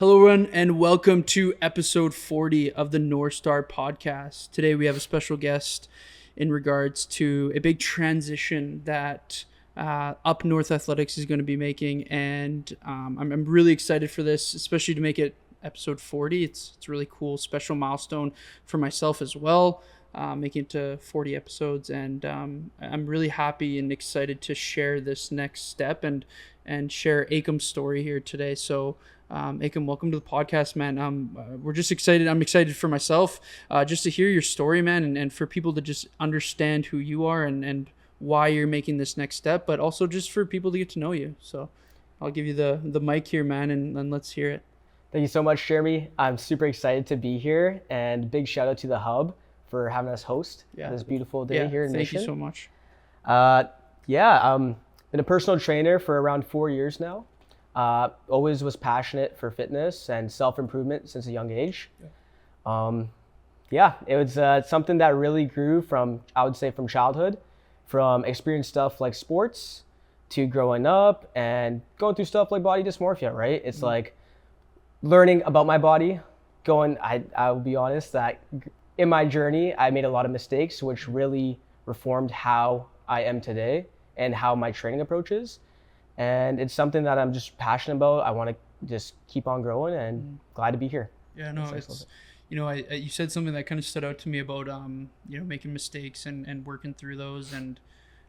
Hello, everyone, and welcome to episode 40 of the North Star podcast. Today, we have a special guest in regards to a big transition that Up North Athletics is going to be making, and I'm really excited for this, especially to make it episode 40. It's a really cool, special milestone for myself as well, making it to 40 episodes, and I'm really happy and excited to share this next step and share Ekam's story here today. So. Ekam, welcome to the podcast, man. We're just excited. I'm excited for myself, just to hear your story, man, and for people to just understand who you are and why you're making this next step, but also just for people to get to know you. So I'll give you the mic here, man, and let's hear it. Thank you so much, Jeremy. I'm super excited to be here, and big shout out to the Hub for having us host this beautiful day here in Mission. Thank you so much. Been a personal trainer for around 4 years now. Always was passionate for fitness and self-improvement since a young age. It was something that really grew from, I would say, from childhood, from experiencing stuff like sports to growing up and going through stuff like body dysmorphia, right? It's like learning about my body, I will be honest that in my journey, I made a lot of mistakes, which really reformed how I am today and how my training approach is. And it's something that I'm just passionate about. I want to just keep on growing and glad to be here. Yeah, no, it's, you said something that kind of stood out to me about, making mistakes and working through those. And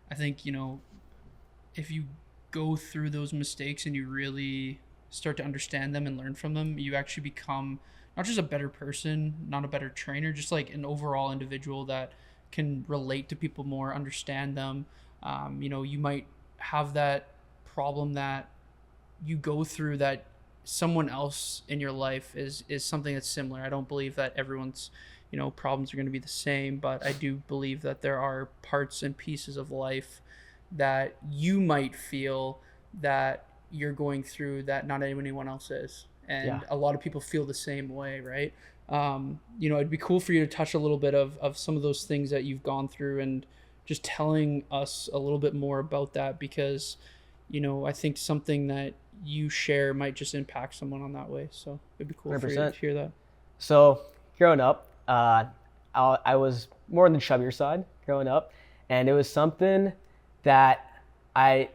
I think, if you go through those mistakes and you really start to understand them and learn from them, you actually become not just a better person, not a better trainer, just like an overall individual that can relate to people more, understand them. You might have that problem that you go through that someone else in your life is something that's similar. I don't believe that everyone's problems are going to be the same, but I do believe that there are parts and pieces of life that you might feel that you're going through that not anyone else is, and a lot of people feel the same way, right? It'd be cool for you to touch a little bit of some of those things that you've gone through and just telling us a little bit more about that, because I think something that you share might just impact someone on that way. So it'd be cool 100%. For you to hear that. So growing up, I was more on the chubbier side growing up. And it was something that I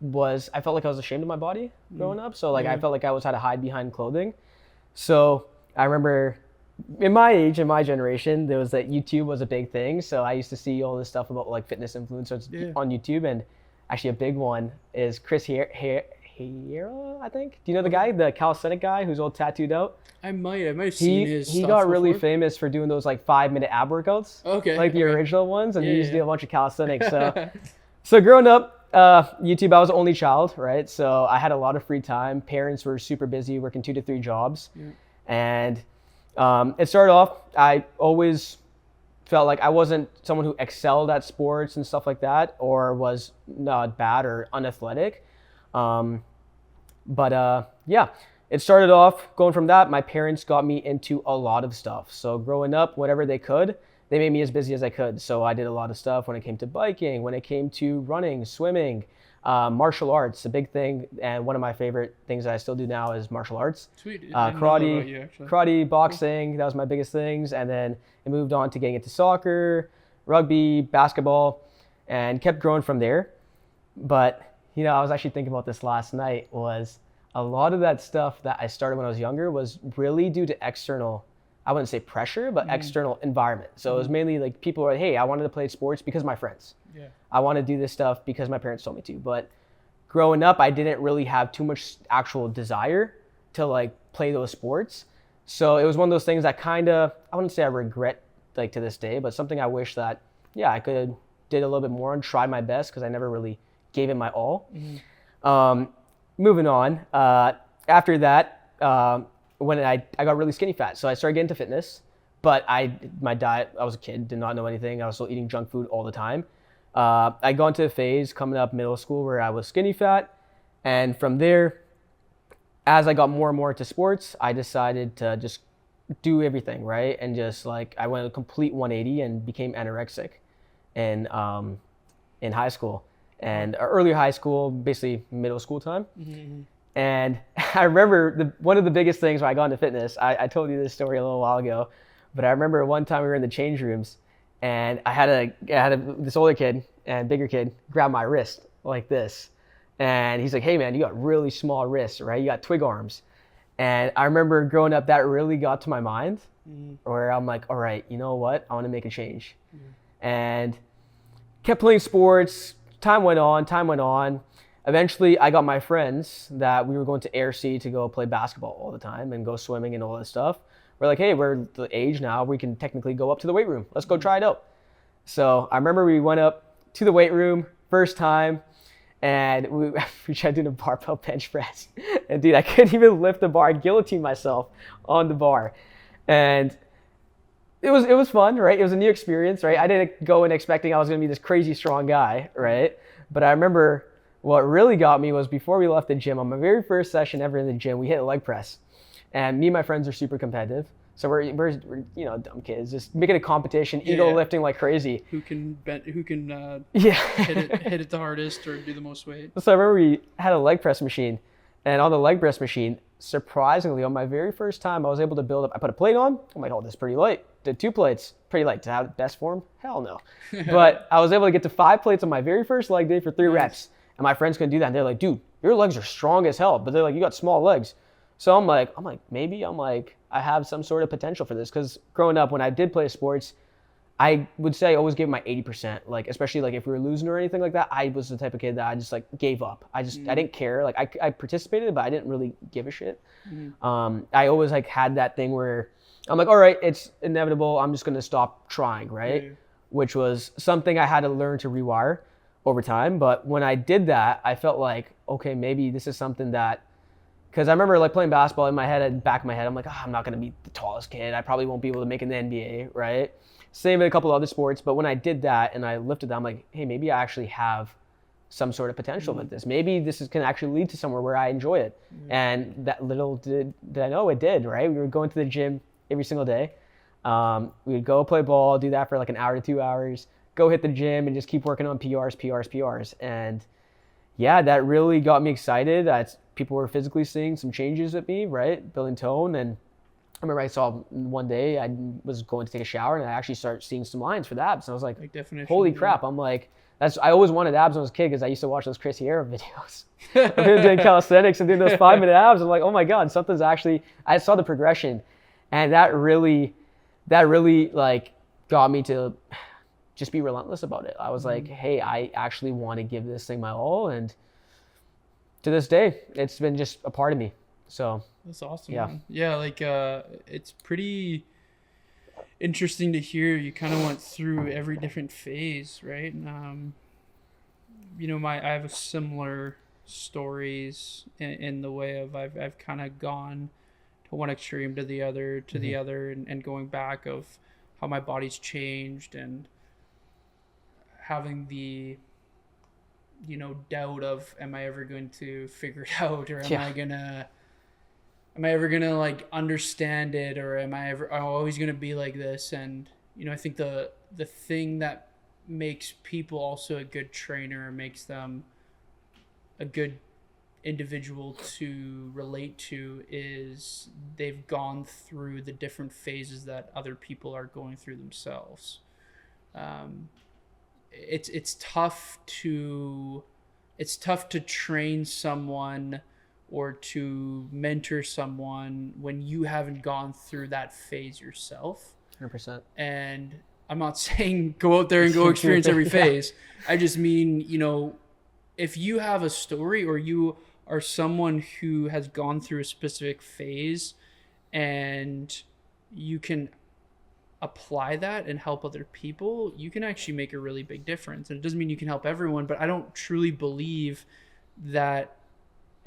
felt like I was ashamed of my body growing up. So I felt like I had to hide behind clothing. So I remember in my age, in my generation, there was that YouTube was a big thing. So I used to see all this stuff about like fitness influencers on YouTube, and actually a big one is Chris Hierro, I think. Do you know the guy, the calisthenic guy who's all tattooed out? I might have seen his He got really famous for doing those like 5-minute ab workouts. Okay. Like the original ones, and he used to do a bunch of calisthenics. So growing up, YouTube, I was the only child, right? So I had a lot of free time. Parents were super busy working 2 to 3 jobs. Yeah. And it started off, I always felt like I wasn't someone who excelled at sports and stuff like that, or was not bad or unathletic. It started off going from that. My parents got me into a lot of stuff. So growing up, whatever they could, they made me as busy as I could. So I did a lot of stuff when it came to biking, when it came to running, swimming, martial arts, a big thing. And one of my favorite things that I still do now is martial arts. Sweet. Karate, boxing, that was my biggest things. And then it moved on to getting into soccer, rugby, basketball, and kept growing from there. But, I was actually thinking about this last night, was a lot of that stuff that I started when I was younger was really due to external, I wouldn't say pressure, but external environment. So it was mainly like people were like, hey, I wanted to play sports because of my friends. Yeah. I want to do this stuff because my parents told me to. But growing up, I didn't really have too much actual desire to like play those sports. So it was one of those things that I wouldn't say I regret like to this day, but something I wish that, I could did a little bit more and tried my best, because I never really gave it my all. Moving on, after that, when I got really skinny fat. So I started getting into fitness, but my diet, I was a kid, did not know anything. I was still eating junk food all the time. I got into a phase coming up middle school where I was skinny fat. And from there, as I got more and more into sports, I decided to just do everything, right? And just like, I went a complete 180 and became anorexic in high school. And earlier high school, basically middle school time. And I remember one of the biggest things when I got into fitness, I told you this story a little while ago, but I remember one time we were in the change rooms and this older kid and bigger kid grab my wrist like this. And he's like, hey man, you got really small wrists, right? You got twig arms. And I remember growing up, that really got to my mind where I'm like, all right, you know what? I want to make a change. And kept playing sports. Time went on. Eventually, I got my friends that we were going to Air Sea to go play basketball all the time and go swimming and all that stuff. We're like, hey, we're the age now, we can technically go up to the weight room. Let's go try it out. So I remember we went up to the weight room first time, and we tried doing a barbell bench press. And dude, I couldn't even lift the bar. I guillotined myself on the bar. And it was fun, right? It was a new experience, right? I didn't go in expecting I was going to be this crazy strong guy, right? But I remember what really got me was before we left the gym, on my very first session ever in the gym, we hit a leg press. And me and my friends are super competitive. So we're you know, dumb kids, just making a competition, ego lifting like crazy. Who can Yeah. hit it the hardest or do the most weight. So I remember we had a leg press machine, and on the leg press machine, surprisingly, on my very first time, I was able to build up. I put a plate on. I'm like, oh, this is pretty light. Did 2 plates, pretty light. To have the best form? Hell no. But I was able to get to 5 plates on my very first leg day for 3 reps. And my friends couldn't do that. And they're like, dude, your legs are strong as hell. But they're like, you got small legs. So I'm like, maybe I have some sort of potential for this. Because growing up, when I did play sports, I would say I always gave my 80%. Like, especially like if we were losing or anything like that, I was the type of kid that I just like gave up. I didn't care. Like I participated, but I didn't really give a shit. I always like had that thing where I'm like, all right, it's inevitable. I'm just going to stop trying, right? Which was something I had to learn to rewire over time. But when I did that, I felt like, okay, maybe this is something that, because I remember like playing basketball in my head, at the back of my head, I'm like, I'm not going to be the tallest kid. I probably won't be able to make it in the NBA, right? Same with a couple of other sports. But when I did that and I lifted that, I'm like, hey, maybe I actually have some sort of potential with this. Maybe this can actually lead to somewhere where I enjoy it. And that little did I know it did, right? We were going to the gym every single day. We would go play ball, do that for like an hour to 2 hours, go hit the gym and just keep working on PRs. And yeah, that really got me excited. People were physically seeing some changes with me, right? Building tone. And I remember I saw one day I was going to take a shower and I actually started seeing some lines for the abs. And I was like holy crap. I'm like, I always wanted abs when I was a kid because I used to watch those Chris Sierra videos of him doing calisthenics and doing those 5-minute abs. I'm like, oh my God, I saw the progression. And that really like got me to just be relentless about it. I was like, hey, I actually want to give this thing my all. And to this day, it's been just a part of me. So that's awesome. Yeah. Man. Yeah. Like, it's pretty interesting to hear. You kind of went through every different phase, right? You know, I have a similar stories in the way of I've kind of gone to one extreme to the other, and going back of how my body's changed and having the, you know, doubt of, am I ever going to figure it out, or am I ever gonna like understand it, or am I always gonna be like this? And you know, I think the thing that makes people also a good trainer, makes them a good individual to relate to, is they've gone through the different phases that other people are going through themselves. It's tough to train someone or to mentor someone when you haven't gone through that phase yourself. 100%. And I'm not saying go out there and go experience every phase. I just mean, you know, if you have a story or you are someone who has gone through a specific phase and you can apply that and help other people, you can actually make a really big difference. And it doesn't mean you can help everyone, but I don't truly believe that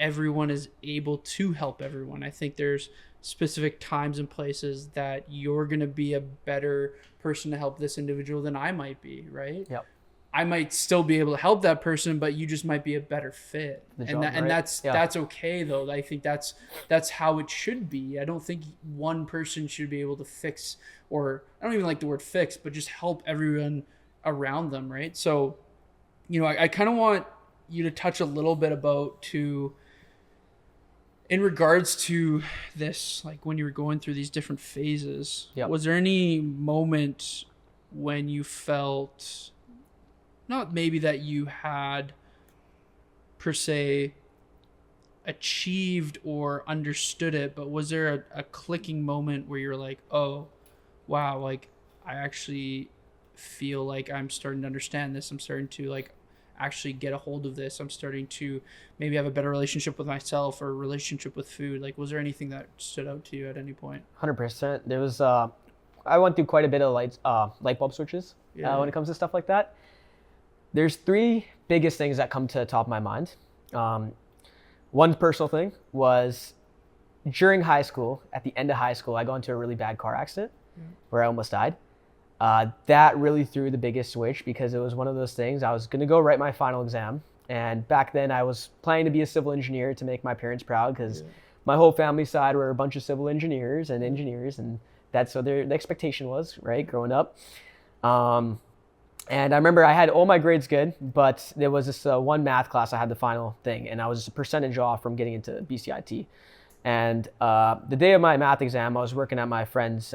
everyone is able to help everyone. I think there's specific times and places that you're going to be a better person to help this individual than I might be, right? Yep. I might still be able to help that person, but you just might be a better fit. That's okay though. I think that's how it should be. I don't think one person should be able to fix, or I don't even like the word fix, but just help everyone around them, right? So, you know, I kind of want you to touch a little bit about In regards to this, like when you were going through these different phases, Yep. was there any moment when you felt not maybe that you had per se achieved or understood it, but was there a clicking moment where you're like, oh, wow, like I actually feel like I'm starting to understand this. I'm starting to like actually get a hold of this. I'm starting to maybe have a better relationship with myself or a relationship with food. Like, was there anything that stood out to you at any point? 100%. There was, I went through quite a bit of light bulb switches when it comes to stuff like that. There's three biggest things that come to the top of my mind. One personal thing was during high school, at the end of high school, I got into a really bad car accident where I almost died. That really threw the biggest switch because it was one of those things. I was going to go write my final exam. And back then I was planning to be a civil engineer to make my parents proud because my whole family side were a bunch of civil engineers. And that's what the expectation was, right, growing up. And I remember I had all my grades good, but there was this one math class I had the final thing, and I was a percentage off from getting into BCIT. And the day of my math exam, I was working at my friend's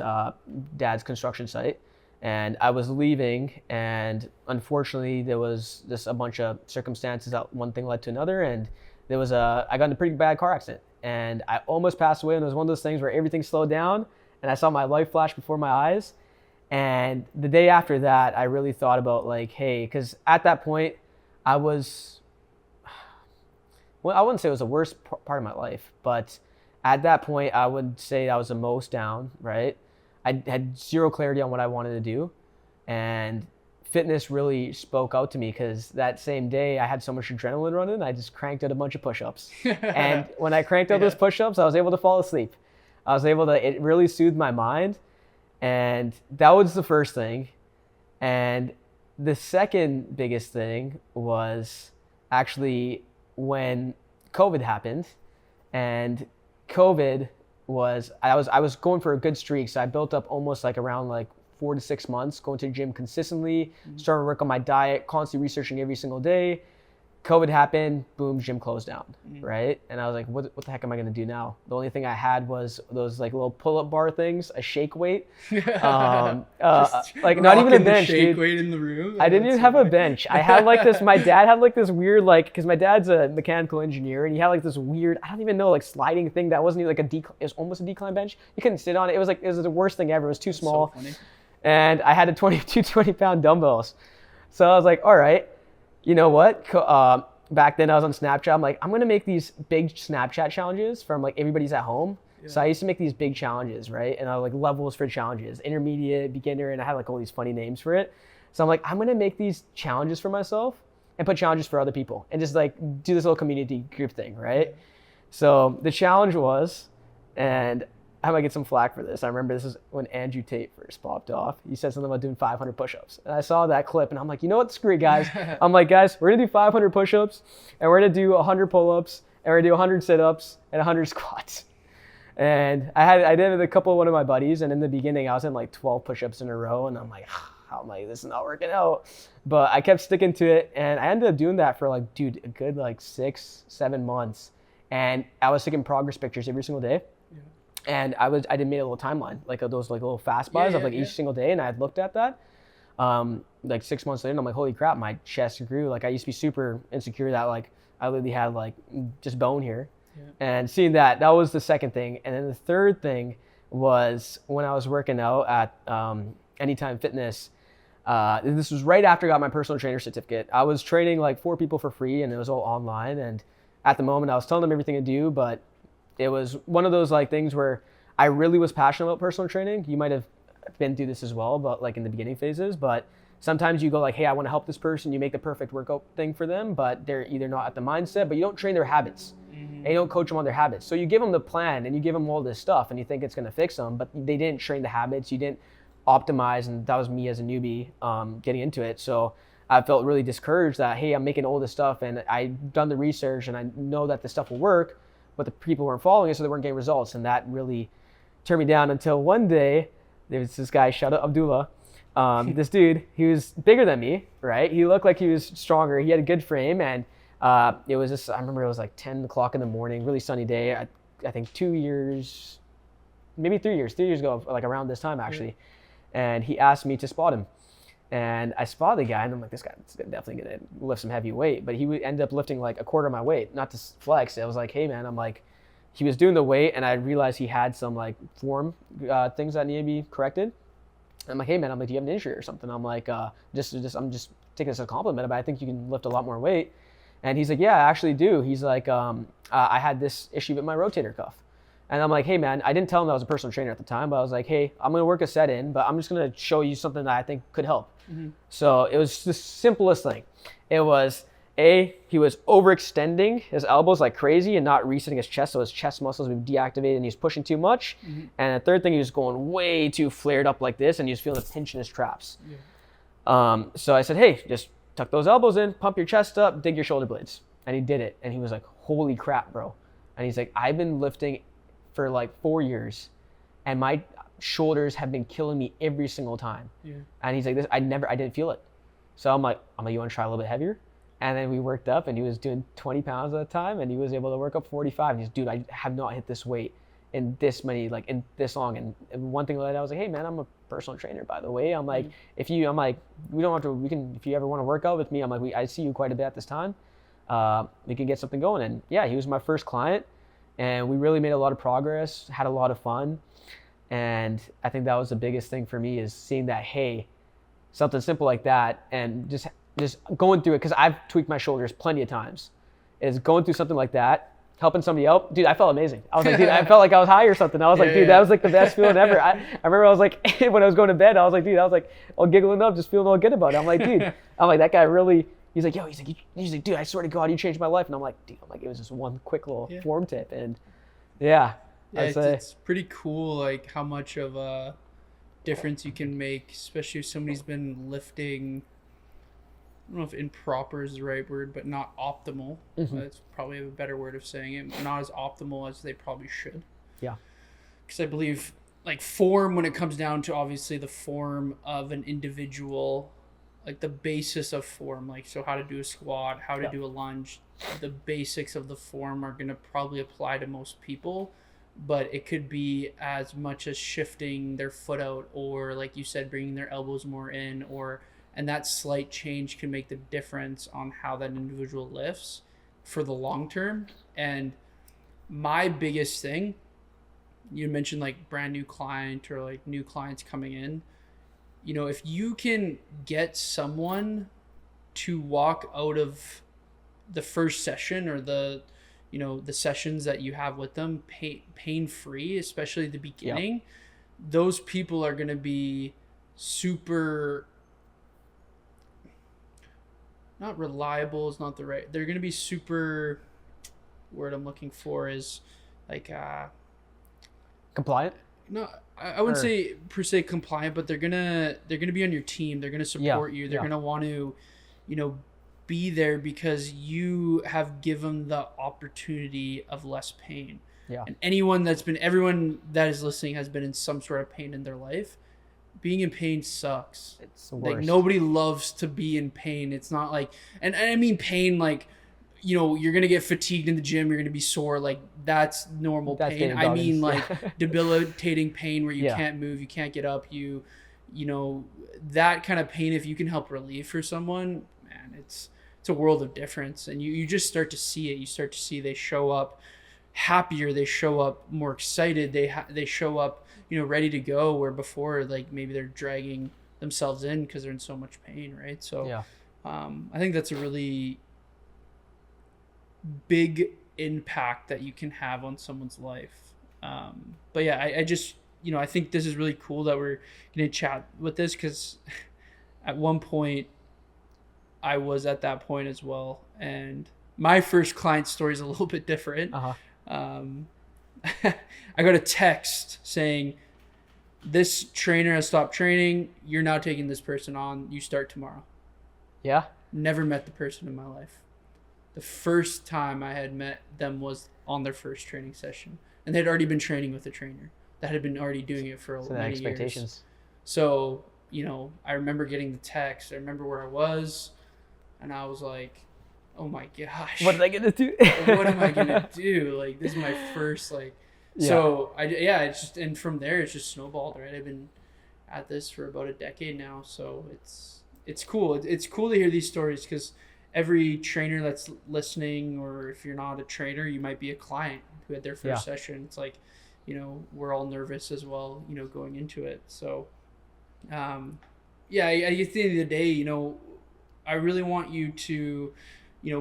dad's construction site, and I was leaving, and unfortunately there was just a bunch of circumstances that one thing led to another, and I got in a pretty bad car accident, and I almost passed away, and it was one of those things where everything slowed down, and I saw my life flash before my eyes. And the day after that, I really thought about like, hey, because at that point, I wouldn't say it was the worst part of my life, but at that point, I would say I was the most down, right? I had zero clarity on what I wanted to do. And fitness really spoke out to me because that same day, I had so much adrenaline running, I just cranked out a bunch of push-ups. And when I cranked out those push-ups, I was able to fall asleep. It really soothed my mind. And that was the first thing. And the second biggest thing was actually when COVID happened. And COVID I was going for a good streak. So I built up almost like around like 4 to 6 months, going to the gym consistently, started to work on my diet, constantly researching every single day. COVID happened, boom, gym closed down, right? And I was like, what the heck am I going to do now? The only thing I had was those like little pull-up bar things, a shake weight. Like not even a bench, shake dude. weight in the room. I didn't even have a bench. I had like this, my dad had like this weird, like, because my dad's a mechanical engineer, and he had like this weird, I don't even know, like sliding thing that wasn't even like it was almost a decline bench. You couldn't sit on it. It was the worst thing ever. It was too small. So funny. And I had 20-pound dumbbells. So I was like, all right. You know what? Back then I was on Snapchat. I'm like, I'm going to make these big Snapchat challenges from like everybody's at home. Yeah. So I used to make these big challenges, right? And I like levels for challenges, intermediate, beginner, and I had like all these funny names for it. So I'm like, I'm going to make these challenges for myself and put challenges for other people and just like do this little community group thing, right? So the challenge was, and I might get some flack for this. I remember this is when Andrew Tate first popped off. He said something about doing 500 push-ups. And I saw that clip and I'm like, you know what, screw it, guys. I'm like, guys, we're gonna do 500 push-ups and we're gonna do 100 pull-ups and we're gonna do 100 sit-ups and 100 squats. And I did it with one of my buddies, and in the beginning I was in like 12 push-ups in a row, and I'm like, this is not working out. But I kept sticking to it, and I ended up doing that for like, dude, a good like 6-7 months. And I was taking progress pictures every single day. And I did made a little timeline, like those like little fast buys of like each single day, and I had looked at that. Like 6 months later, and I'm like, holy crap, my chest grew. Like I used to be super insecure that like I literally had like just bone here. Yeah. And seeing that was the second thing. And then the third thing was when I was working out at Anytime Fitness. This was right after I got my personal trainer certificate. I was training like 4 people for free, and it was all online. And at the moment, I was telling them everything to do, but it was one of those like things where I really was passionate about personal training. You might have been through this as well, but like in the beginning phases. But sometimes you go like, hey, I want to help this person. You make the perfect workout thing for them, but they're either not at the mindset, but you don't train their habits. And you don't coach them on their habits. So you give them the plan and you give them all this stuff and you think it's going to fix them, but they didn't train the habits. You didn't optimize. And that was me as a newbie getting into it. So I felt really discouraged that, hey, I'm making all this stuff and I've done the research and I know that this stuff will work, but the people weren't following it, so they weren't getting results. And that really turned me down until one day, there was this guy, shout out Abdullah, this dude, he was bigger than me, right? He looked like he was stronger. He had a good frame. And it was just, I remember it was like 10 o'clock in the morning, really sunny day. I I think 2 years, maybe 3 years ago, like around this time actually. And he asked me to spot him. And I spotted the guy, and I'm like, this guy's definitely going to lift some heavy weight. But he would end up lifting like a quarter of my weight, not to flex. I was like, hey, man, I'm like, he was doing the weight, and I realized he had some like form things that need to be corrected. I'm like, hey, man, I'm like, do you have an injury or something? I'm like, I'm just taking this as a compliment, but I think you can lift a lot more weight. And he's like, yeah, I actually do. He's like, I had this issue with my rotator cuff. And I'm like, hey, man, I didn't tell him I was a personal trainer at the time, but I was like, hey, I'm going to work a set in, but I'm just going to show you something that I think could help. Mm-hmm. So it was the simplest thing. It was, he was overextending his elbows like crazy and not resetting his chest, so his chest muscles would be deactivated and he was pushing too much. Mm-hmm. And the third thing, he was going way too flared up like this, and he was feeling a pinch in his traps. Yeah. So I said, hey, just tuck those elbows in, pump your chest up, dig your shoulder blades. And he did it. And he was like, holy crap, bro. And he's like, I've been lifting for like 4 years, and my shoulders have been killing me every single time. Yeah. And he's like, I didn't feel it. So I'm like, you want to try a little bit heavier? And then we worked up, and he was doing 20 pounds at a time, and he was able to work up 45. And he's, dude, I have not hit this weight in this long. And one thing that I was like, hey, man, I'm a personal trainer, by the way. I'm like, if you ever want to work out with me, I'm like, I see you quite a bit at this time. We can get something going. And yeah, he was my first client, and we really made a lot of progress, had a lot of fun. And I think that was the biggest thing for me, is seeing that, hey, something simple like that, and just going through it, because I've tweaked my shoulders plenty of times, is going through something like that, helping somebody out. Dude, I felt amazing. I was like, dude, I felt like I was high or something. I was like, dude, that was like the best feeling ever. I remember I was like, when I was going to bed, I was like, dude, I was like all giggling up, just feeling all good about it. I'm like, dude, that guy really, he's like, dude, I swear to God, you changed my life. And I'm like, dude, it was just one quick little form tip. And yeah, it's pretty cool, like how much of a difference you can make, especially if somebody's been lifting, I don't know if improper is the right word, but not optimal. Mm-hmm. That's probably a better word of saying it. Not as optimal as they probably should. Yeah. Because I believe, like, form, when it comes down to obviously the form of an individual, like the basis of form, like, so how to do a squat, how to do a lunge, the basics of the form are going to probably apply to most people. But it could be as much as shifting their foot out, or like you said, bringing their elbows more in, and that slight change can make the difference on how that individual lifts for the long term. And my biggest thing, you mentioned like brand new client or like new clients coming in, if you can get someone to walk out of the first session or the sessions that you have with them pain-free, especially the beginning, those people are going to be super, not reliable is not the right, they're going to be super, word I'm looking for is like, compliant? No, I wouldn't say per se compliant, but they're going to be on your team. They're going to support you. They're going to want to, be there because you have given the opportunity of less pain. Yeah. And everyone that is listening has been in some sort of pain in their life. Being in pain sucks. It's the worst. Like, nobody loves to be in pain. It's not like, and I mean pain like, you're going to get fatigued in the gym, you're going to be sore, like that's normal pain. I mean like debilitating pain where you can't move, you can't get up, you that kind of pain, if you can help relieve for someone, man, it's a world of difference. And you just start to see it. You start to see they show up happier, they show up more excited, they show up ready to go, where before like maybe they're dragging themselves in because they're in so much pain, right? So I think that's a really big impact that you can have on someone's life. But yeah, I just I think this is really cool that we're gonna chat with this, because at one point I was at that point as well, and my first client story is a little bit different. I got a text saying, this trainer has stopped training, you're now taking this person on, you start tomorrow. Yeah. Never met the person in my life. The first time I had met them was on their first training session, and they'd already been training with a trainer that had been already doing it for many years. So, I remember getting the text. I remember where I was, and I was like, oh my gosh, What did I get to do? what am I gonna do? Like, this is my first, like, so it's just, and from there it's just snowballed, right? I've been at this for about a decade now, so it's cool. It's cool to hear these stories, because every trainer that's listening, or if you're not a trainer, you might be a client who had their first session. It's like, we're all nervous as well, going into it. So, at the end of the day, I really want you to,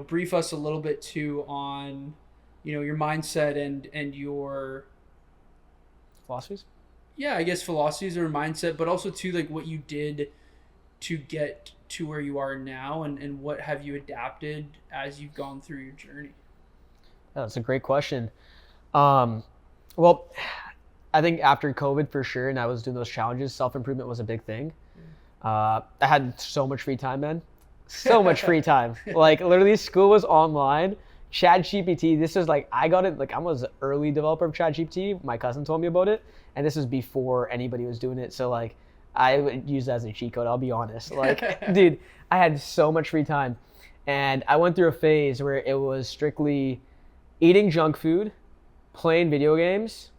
brief us a little bit too on, your mindset and your philosophies. Yeah, I guess philosophies or mindset, but also too, like, what you did to get to where you are now, and what have you adapted as you've gone through your journey? That's a great question. Well, I think after COVID for sure, and I was doing those challenges, self-improvement was a big thing. I had so much free time, man. So much free time. Like, literally, school was online. ChatGPT, this was like, I got it, like, I was an early developer of ChatGPT. My cousin told me about it, and this was before anybody was doing it. So, like, I would use that as a cheat code, I'll be honest. Like, dude, I had so much free time. And I went through a phase where it was strictly eating junk food, playing video games,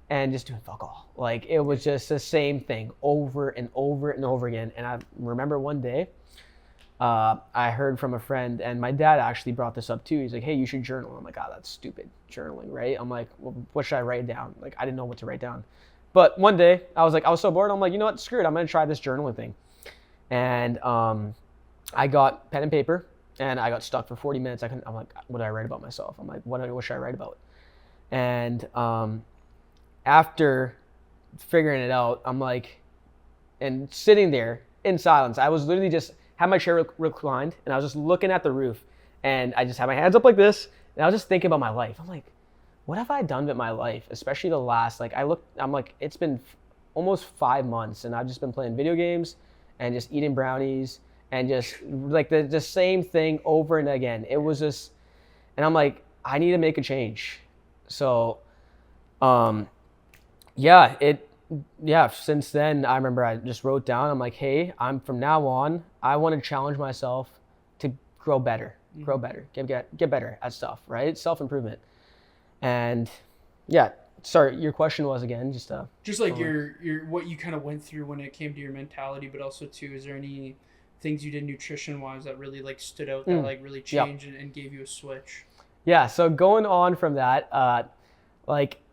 and just doing fuck all. Like, it was just the same thing over and over and over again. And I remember one day, I heard from a friend, and my dad actually brought this up too. He's like, hey, you should journal. I'm like, oh, that's stupid, journaling, right? I'm like, well, what should I write down? Like, I didn't know what to write down. But one day, I was so bored. I'm like, you know what, screw it. I'm going to try this journaling thing. And I got pen and paper, and I got stuck for 40 minutes. I'm like, what did I write about myself? I'm like, what should I write about? And after figuring it out, I'm like, and sitting there in silence, I was literally just had my chair reclined, and I was just looking at the roof, and I just had my hands up like this, and I was just thinking about my life. I'm like, what have I done with my life? Especially the last, like, I'm like, it's been almost 5 months, and I've just been playing video games and just eating brownies and just like the same thing over and again. It was just, and I'm like, I need to make a change. So, since then, I remember I just wrote down, I'm like, hey, from now on, I want to challenge myself to grow better, get better at stuff, right? Self-improvement. And sorry, your question was again, just like your what you kind of went through when it came to your mentality, but also too, is there any things you did nutrition wise that really like stood out, that like really changed and gave you a switch? Yeah. So going on from that,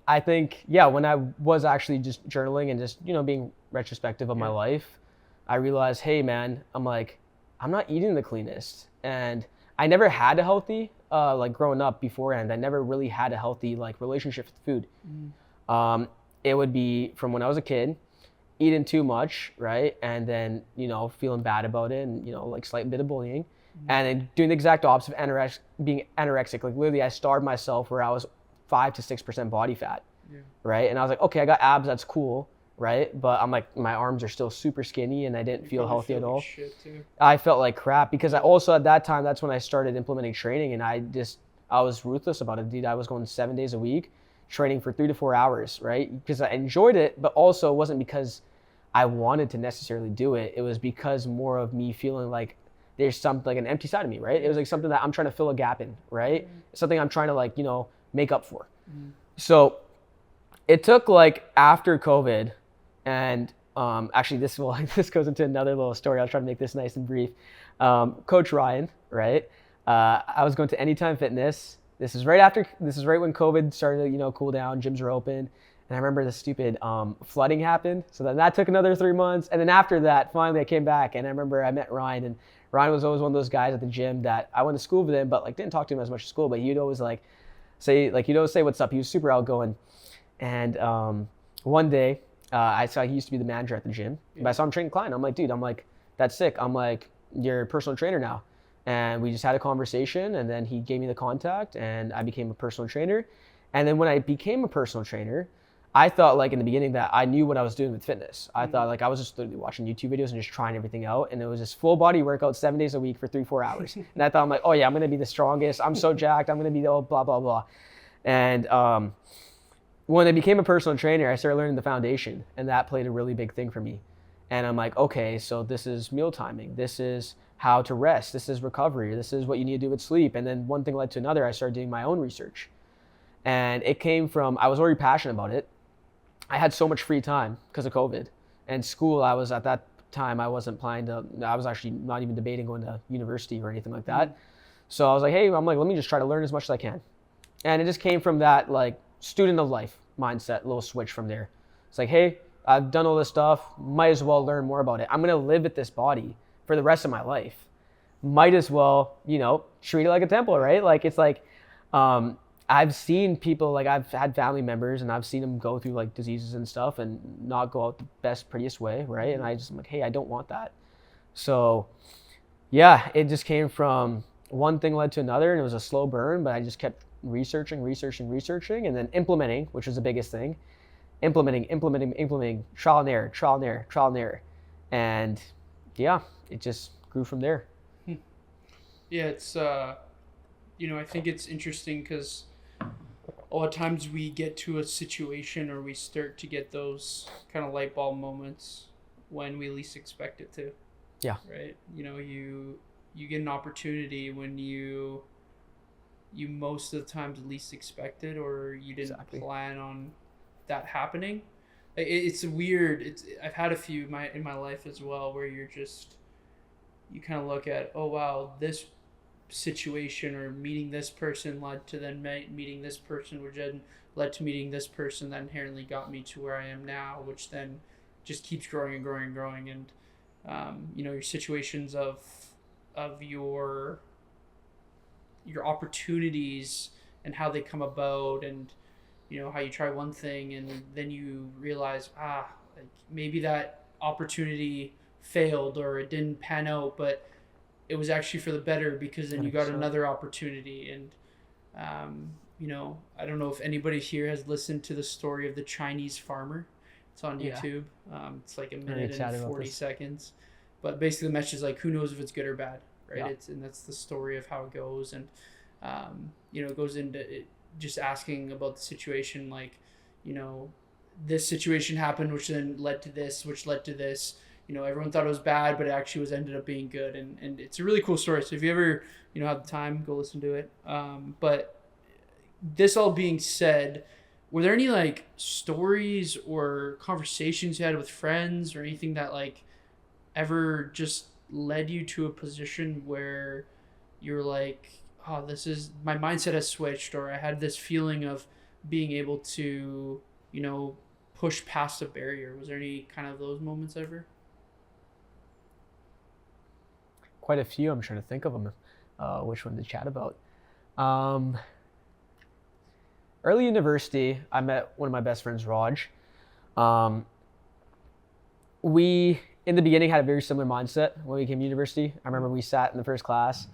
I think, when I was actually just journaling and just, being retrospective of my life, I realized, hey man, I'm like, I'm not eating the cleanest. And I never had a healthy, like growing up beforehand, I never really had a healthy like relationship with food. It would be from when I was a kid, eating too much, right? And then, feeling bad about it, and, like slight bit of bullying, and then doing the exact opposite of being anorexic. Like, literally, I starved myself where I was 5 to 6% body fat, right? And I was like, okay, I got abs, that's cool, right? But I'm like, my arms are still super skinny, and I didn't feel healthy at all. I felt like crap, because I also, at that time, that's when I started implementing training, and I was ruthless about it, dude. I was going 7 days a week, training for 3 to 4 hours, right? Because I enjoyed it, but also it wasn't because I wanted to necessarily do it. It was because more of me feeling like there's something, like an empty side of me, right? It was like something that I'm trying to fill a gap in, right? Something I'm trying to, like, make up for. So it took, like, after COVID, and actually this goes into another little story. I'll try to make this nice and brief. Coach Ryan, right? I was going to Anytime Fitness. This is right when COVID started to, cool down. Gyms were open. And I remember the stupid flooding happened. So then that took another 3 months. And then after that, finally I came back, and I remember I met Ryan, and Ryan was always one of those guys at the gym that I went to school with him, but like didn't talk to him as much at school, but he'd always say what's up. He was super outgoing. And one day I saw he used to be the manager at the gym, but I saw him training a client. I'm like, dude, that's sick. I'm like, you're a personal trainer now. And we just had a conversation, and then he gave me the contact, and I became a personal trainer. And then when I became a personal trainer, I thought, like, in the beginning that I knew what I was doing with fitness. I thought, like, I was just literally watching YouTube videos and just trying everything out. And it was just full body workout 7 days a week for 3-4 hours. And I thought, I'm like, oh yeah, I'm going to be the strongest. I'm so jacked. I'm going to be blah, blah, blah. And when I became a personal trainer, I started learning the foundation, and that played a really big thing for me. And I'm like, okay, so this is meal timing. This is how to rest. This is recovery. This is what you need to do with sleep. And then one thing led to another. I started doing my own research. And it came from, I was already passionate about it. I had so much free time because of COVID. And school, I was at that time, I wasn't planning to, I was actually not even debating going to university or anything like that. So I was like, hey, let me just try to learn as much as I can. And it just came from that like student of life mindset, little switch from there. It's like, hey, I've done all this stuff, might as well learn more about it. I'm gonna live with this body for the rest of my life. Might as well, treat it like a temple, right? Like it's like, I've seen people, like I've had family members and I've seen them go through like diseases and stuff and not go out the best, prettiest way, right? And I'm like, hey, I don't want that. So yeah, it just came from one thing led to another and it was a slow burn, but I just kept researching, and then implementing, which was the biggest thing. Implementing, trial and error. And yeah, it just grew from there. Yeah, it's, I think it's interesting because a lot of times we get to a situation or we start to get those kind of light bulb moments when we least expect it to. Yeah. Right? You get an opportunity when you most of the times least expect it, or you didn't plan on that happening. It's weird. I've had a few in my life as well where you kind of look at, oh wow, this situation or meeting this person led to then meeting this person, which then led to meeting this person that inherently got me to where I am now, which then just keeps growing and growing and growing. And your situations of your opportunities and how they come about, and how you try one thing and then you realize like maybe that opportunity failed or it didn't pan out, but it was actually for the better because then you got another opportunity. And I don't know if anybody here has listened to the story of the Chinese farmer. It's on YouTube. It's like a minute and 40 seconds, but basically the message is like, who knows if it's good or bad, right? And that's the story of how it goes. And it goes into it, just asking about the situation, like, this situation happened, which then led to this, which led to this. Everyone thought it was bad, but it actually ended up being good. And it's a really cool story. So if you ever, have the time, go listen to it. But this all being said, were there any like stories or conversations you had with friends or anything that like ever just led you to a position where you're like, oh, my mindset has switched, or I had this feeling of being able to, push past a barrier? Was there any kind of those moments ever? Quite a few. I'm trying to think of them. Which one to chat about? Early university, I met one of my best friends, Raj. We, in the beginning, had a very similar mindset when we came to university. I remember we sat in the first class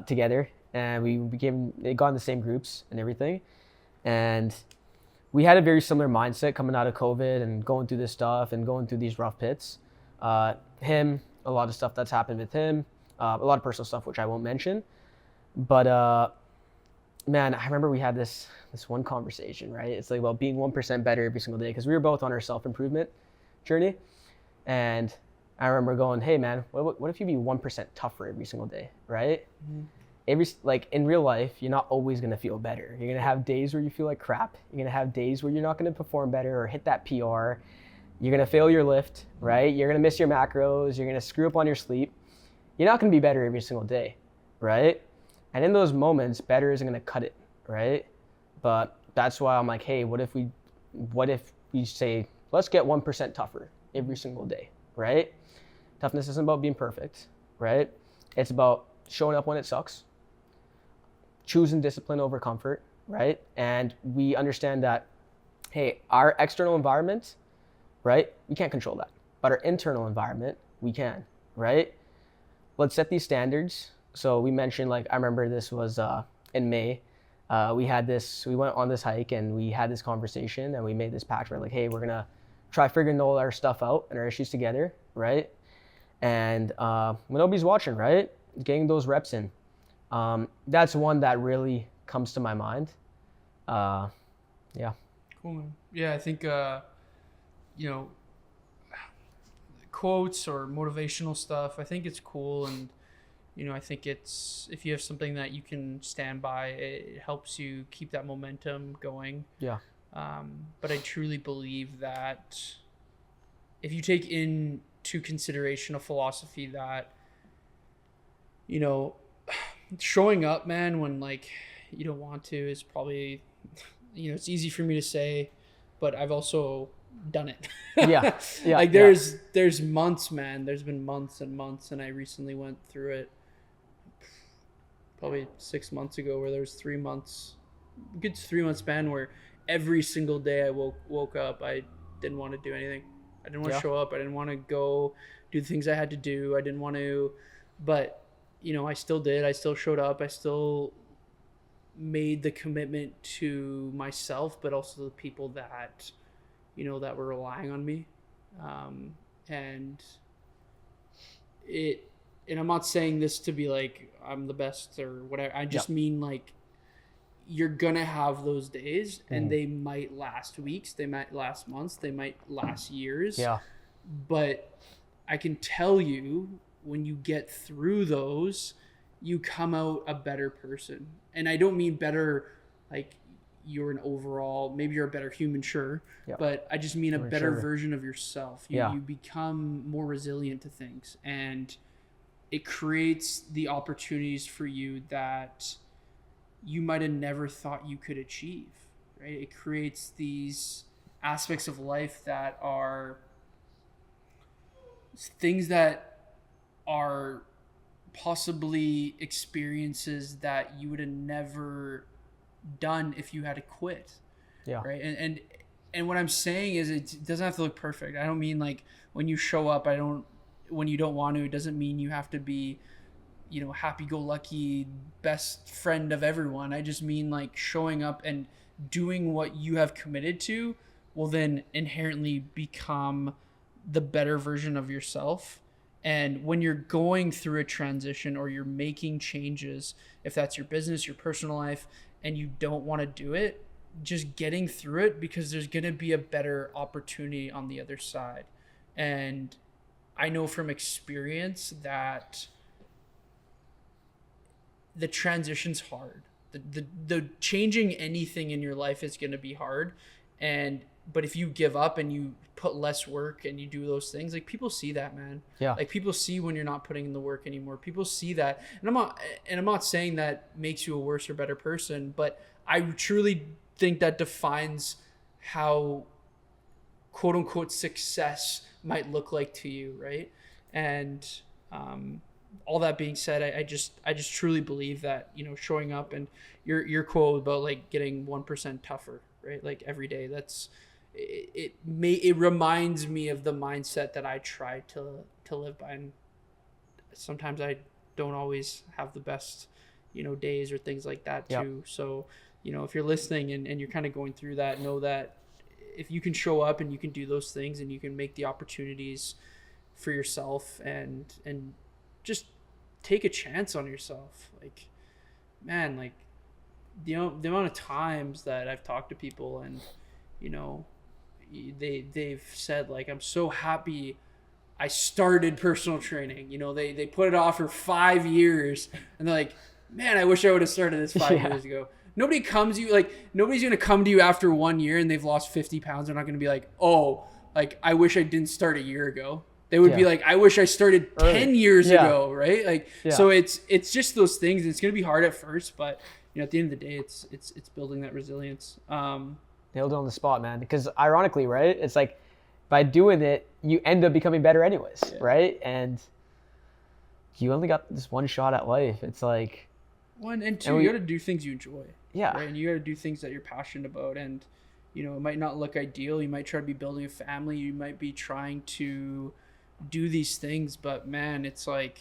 together, and we got in the same groups and everything. And we had a very similar mindset coming out of COVID and going through this stuff and going through these rough pits. A lot of stuff that's happened with him, a lot of personal stuff, which I won't mention. But man, I remember we had this one conversation, right? It's like about being 1% better every single day, because we were both on our self-improvement journey. And I remember going, hey man, what if you be 1% tougher every single day, right? Mm-hmm. In real life, you're not always gonna feel better. You're gonna have days where you feel like crap. You're gonna have days where you're not gonna perform better or hit that PR. You're gonna fail your lift, right? You're gonna miss your macros. You're gonna screw up on your sleep. You're not gonna be better every single day, right? And in those moments, better isn't gonna cut it, right? But that's why I'm like, hey, what if we say, let's get 1% tougher every single day, right? Toughness isn't about being perfect, right? It's about showing up when it sucks, choosing discipline over comfort, right? And we understand that, hey, our external environment, right? We can't control that, but our internal environment, we can, right? Let's set these standards. So we mentioned, like, I remember this was in May. We went on this hike and we had this conversation and we made this pact. We're like, hey, we're gonna try figuring all our stuff out and our issues together, right? And when nobody's watching, right? Getting those reps in. That's one that really comes to my mind. Yeah. Cool, man. Yeah, I think, quotes or motivational stuff, I think it's cool. And, I think if you have something that you can stand by, it helps you keep that momentum going. Yeah. But I truly believe that if you take into consideration a philosophy that, showing up, man, when like you don't want to is probably, it's easy for me to say, but I've also done it. Yeah. Yeah. Like there's months, man. There's been months and months, and I recently went through it probably 6 months ago, where there was 3 months, good 3 month span where every single day I woke up, I didn't want to do anything. I didn't want to show up. I didn't want to go do the things I had to do. I didn't want to, but I still did. I still showed up. I still made the commitment to myself, but also the people that, that were relying on me. And I'm not saying this to be like, I'm the best or whatever. I just mean like, you're going to have those days and they might last weeks. They might last months. They might last years. Yeah. But I can tell you, when you get through those, you come out a better person. And I don't mean better like you're an overall, maybe you're a better human, sure. Yep. But I just mean a better version of yourself. You become more resilient to things, and it creates the opportunities for you that you might have never thought you could achieve, right? It creates these aspects of life that are things that are possibly experiences that you would have never done if you had to quit. Yeah. Right. And what I'm saying is, it doesn't have to look perfect. I don't mean like when you show up, when you don't want to, it doesn't mean you have to be, happy-go-lucky best friend of everyone. I just mean like showing up and doing what you have committed to will then inherently become the better version of yourself. And when you're going through a transition or you're making changes, if that's your business, your personal life, and you don't want to do it, just getting through it, because there's going to be a better opportunity on the other side. And I know from experience that the transition's hard. The changing anything in your life is going to be hard. But if you give up and you put less work and you do those things, like, people see that, man. Yeah. Like, people see when you're not putting in the work anymore. People see that. And I'm not saying that makes you a worse or better person, but I truly think that defines how quote unquote success might look like to you. Right. And, all that being said, I just truly believe that, showing up, and your quote about like getting 1% tougher, right? Like every day, it reminds me of the mindset that I try to live by. And sometimes I don't always have the best, days or things like that too. Yep. So, if you're listening and you're kind of going through that, know that if you can show up and you can do those things and you can make the opportunities for yourself and just take a chance on yourself. Like, man, like the amount of times that I've talked to people and, they've said like, I'm so happy I started personal training. They put it off for 5 years and they're like, man, I wish I would have started this 5 years ago. Nobody's going to come to you after 1 year and they've lost 50 pounds. They're not going to be like, oh, like, I wish I didn't start a year ago. They would be like, I wish I started 10 years ago, right? Like, so it's just those things. And it's going to be hard at first, but at the end of the day, it's building that resilience. Nailed it on the spot, man. Because ironically, right? It's like by doing it, you end up becoming better anyways, right? And you only got this one shot at life. It's like, one and two, you got to do things you enjoy. Yeah. Right? And you got to do things that you're passionate about. And, it might not look ideal. You might try to be building a family. You might be trying to do these things, but man, it's like,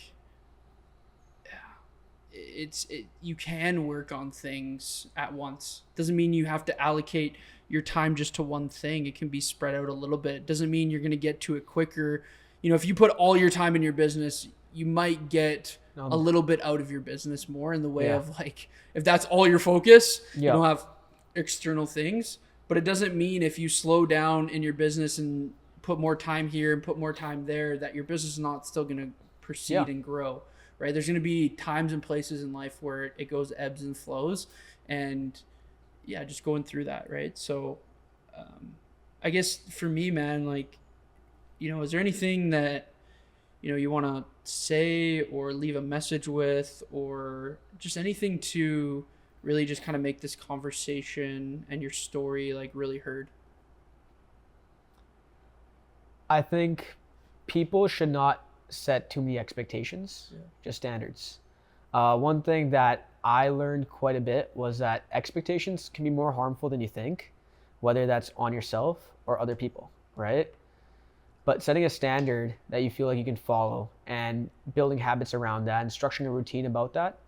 you can work on things at once. Doesn't mean you have to allocate your time just to one thing. It can be spread out a little bit. Doesn't mean you're going to get to it quicker. If you put all your time in your business, you might get a little bit out of your business more in the way of like, if that's all your focus, you don't have external things. But it doesn't mean if you slow down in your business and put more time here and put more time there, that your business is not still going to proceed Yeah. and grow, right? There's going to be times and places in life where it goes ebbs and flows, and yeah, just going through that, right? So I guess for me, man, like, is there anything that you want to say or leave a message with, or just anything to really just kind of make this conversation and your story like really heard? I think people should not set too many expectations, just standards. One thing that I learned quite a bit was that expectations can be more harmful than you think, whether that's on yourself or other people, right? But setting a standard that you feel like you can follow and building habits around that and structuring a routine about that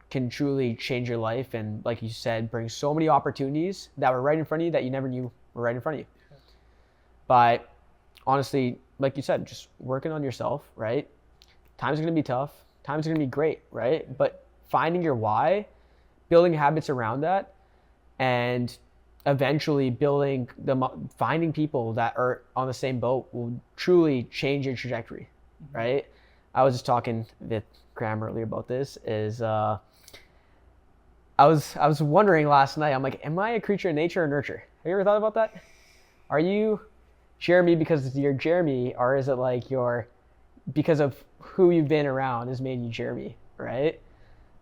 can truly change your life, and like you said, bring so many opportunities that were right in front of you that you never knew were right in front of you. By honestly, like you said, just working on yourself, right? Times are going to be tough. Times are going to be great, right? But finding your why, building habits around that, and eventually finding people that are on the same boat will truly change your trajectory, right? I was just talking with Graham earlier about this. I was wondering last night. I'm like, am I a creature of nature or nurture? Have you ever thought about that? Are you Jeremy because you're Jeremy, or is it like you're because of who you've been around has made you Jeremy, right?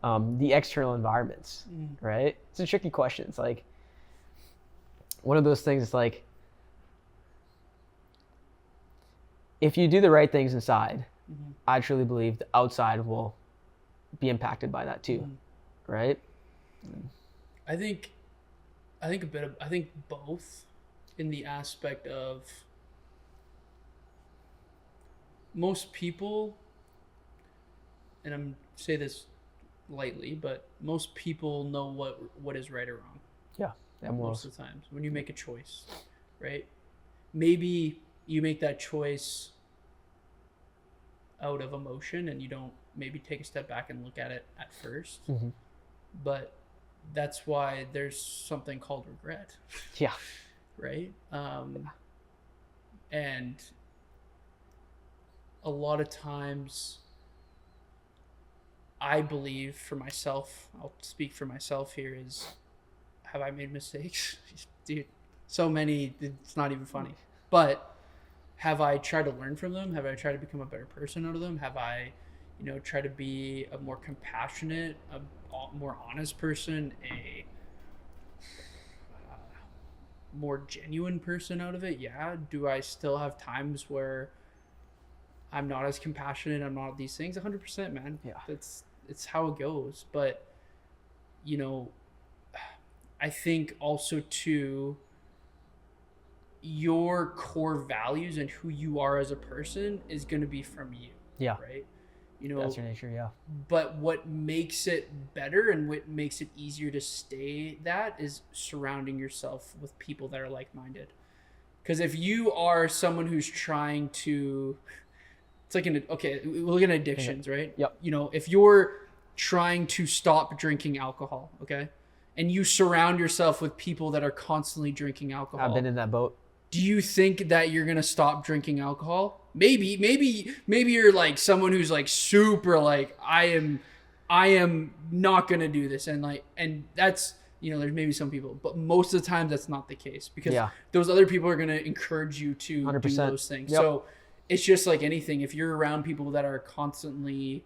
The external environments, right? It's a tricky question. It's like one of those things. It's like if you do the right things inside, I truly believe the outside will be impacted by that too, right? I think I think both, in the aspect of most people, and I'm say this lightly, but most people know what is right or wrong. Yeah, most of the times when you make a choice, right? Maybe you make that choice out of emotion and you don't maybe take a step back and look at it at first. But that's why there's something called regret. Yeah. Right? And a lot of times I believe, for myself, I'll speak for myself here, is, have I made mistakes? Dude, so many, it's not even funny. But have I tried to learn from them? Have I tried to become a better person out of them? Have I, tried to be a more compassionate, a more honest person, a more genuine person out of it? Yeah. Do I still have times where I'm not as compassionate? I'm not these things. 100%, man. Yeah. It's how it goes. But, I think also too, your core values and who you are as a person is going to be from you. Yeah. Right. That's your nature. Yeah. But what makes it better and what makes it easier to stay that is surrounding yourself with people that are like-minded. Because if you are someone who's trying to, it's like okay, we look at addictions, right? Yep. If you're trying to stop drinking alcohol, okay, and you surround yourself with people that are constantly drinking alcohol, I've been in that boat. Do you think that you're gonna stop drinking alcohol? Maybe you're like someone who's like super like, I am not gonna do this, and that's, there's maybe some people, but most of the time that's not the case, because those other people are gonna encourage you to 100%. do those things. Yep. So it's just like anything. If you're around people that are constantly,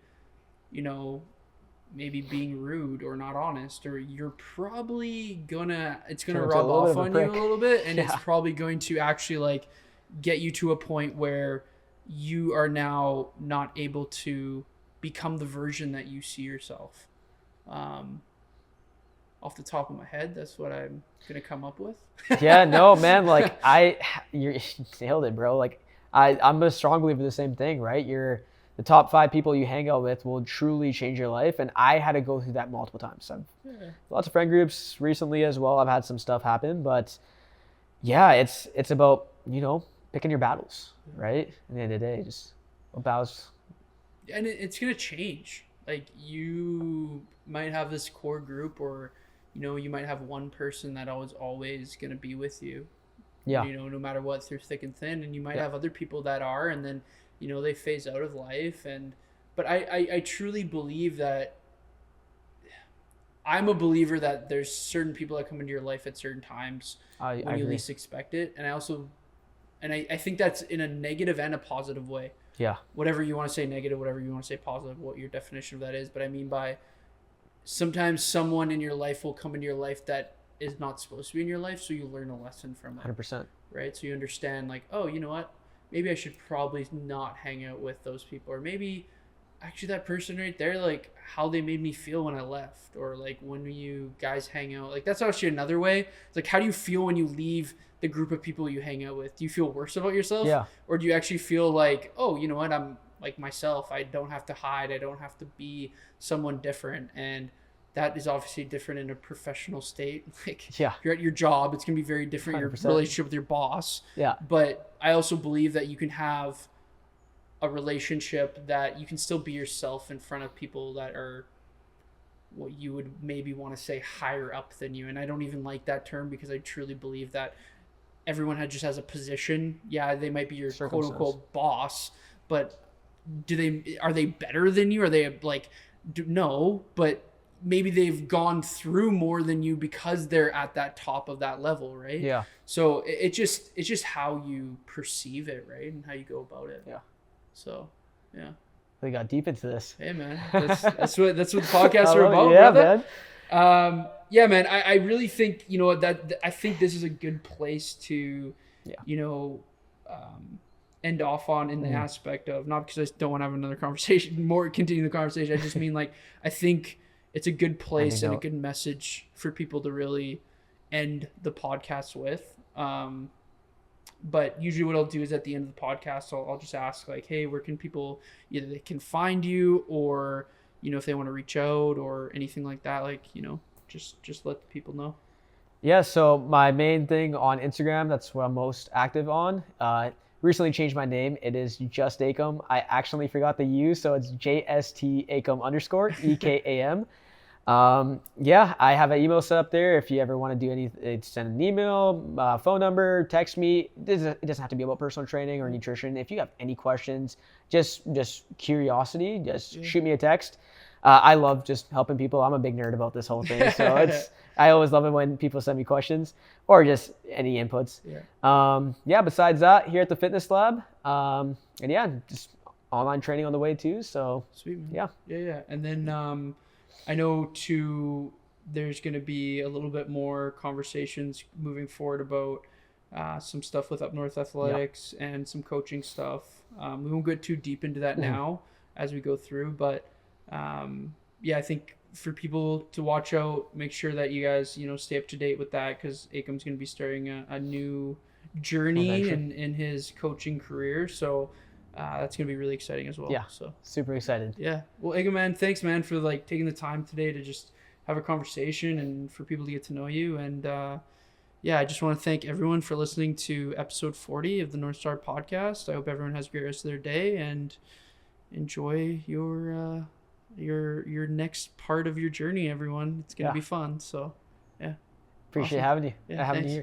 maybe being rude or not honest, or you're probably it's gonna rub off on you a little bit, and it's probably going to actually like get you to a point where you are now not able to become the version that you see yourself. Off the top of my head, that's what I'm gonna come up with. Yeah, no, man, like you nailed it, bro. Like I'm a strong believer of the same thing, right? The top 5 people you hang out with will truly change your life. And I had to go through that multiple times. I've lots of friend groups recently as well. I've had some stuff happen, but yeah, it's about, picking your battles, right? At the end of the day, just what battles. And it's going to change. Like, you might have this core group, or, you might have one person that always going to be with you. Yeah. you know, no matter what, through thick and thin. And you might Yeah. have other people that are, and then, you know, they phase out of life. But I truly believe that I'm a believer that there's certain people that come into your life at certain times I when you agree. least expect it. And I think that's in a negative and a positive way. Yeah. Whatever you want to say negative, whatever you want to say positive, what your definition of that is. But I mean by sometimes someone in your life will come into your life that is not supposed to be in your life, so you learn a lesson from it. 100%. Right? So you understand like, oh, you know what? Maybe I should probably not hang out with those people. Or maybe actually that person right there, like how they made me feel when I left. Or like when you guys hang out. Like that's actually another way. It's like, how do you feel when you leave the group of people you hang out with? Do you feel worse about yourself? Yeah. Or do you actually feel like, oh, you know what? I'm like myself. I don't have to hide. I don't have to be someone different. And that is obviously different in a professional state. Like Yeah. you're at your job, it's going to be very different. 100%. Your relationship with your boss. Yeah. But I also believe that you can have a relationship that you can still be yourself in front of people that are what you would maybe want to say higher up than you. And I don't even like that term because I truly believe that everyone just has a position. Yeah, they might be your quote unquote boss, but are they better than you? Are they like, no, but maybe they've gone through more than you because they're at that top of that level, right? Yeah. So it's just how you perceive it, right? And how you go about it. Yeah. So, yeah. We got deep into this. Hey man, that's what the podcasts are about, yeah, brother. man. Yeah, man. I really think, you know, that I think this is a good place to, Yeah. you know, end off on in the aspect of, not because I don't want to have another conversation, continue the conversation. I just mean like, I think it's a good place and a good message for people to really end the podcast with. But usually what I'll do is at the end of the podcast, I'll just ask like, hey, where can people, either they can find you or, you know, if they want to reach out or anything like that, like, you know, just let the people know. Yeah, so my main thing on Instagram, that's what I'm most active on. Recently changed my name. It is just Ekam. I actually forgot the U, so it's JST Ekam _ EKAM. Yeah, I have an email set up there. If you ever want to do anything, send an email, phone number, text me. It doesn't have to be about personal training or nutrition. If you have any questions, just curiosity, just shoot me a text. I love just helping people. I'm a big nerd about this whole thing. So I always love it when people send me questions or just any inputs. Yeah. Besides that, here at the Fitness Lab, and yeah, just online training on the way too. So sweet, man. Yeah. And then, I know too, there's going to be a little bit more conversations moving forward about some stuff with Up North Athletics and some coaching stuff. We won't get too deep into that now as we go through, but yeah, I think for people to watch out, make sure that you guys, you know, stay up to date with that, because Ekam's going to be starting a new journey in his coaching career. So that's going to be really exciting as well. Yeah. So super excited. Yeah. Well, Ekam, man, thanks, man, for like taking the time today to just have a conversation and for people to get to know you. And yeah, I just want to thank everyone for listening to episode 40 of the North Star podcast. I hope everyone has a great rest of their day and enjoy your next part of your journey, everyone. It's going to be fun. So, yeah. Appreciate having you. Yeah, having you here.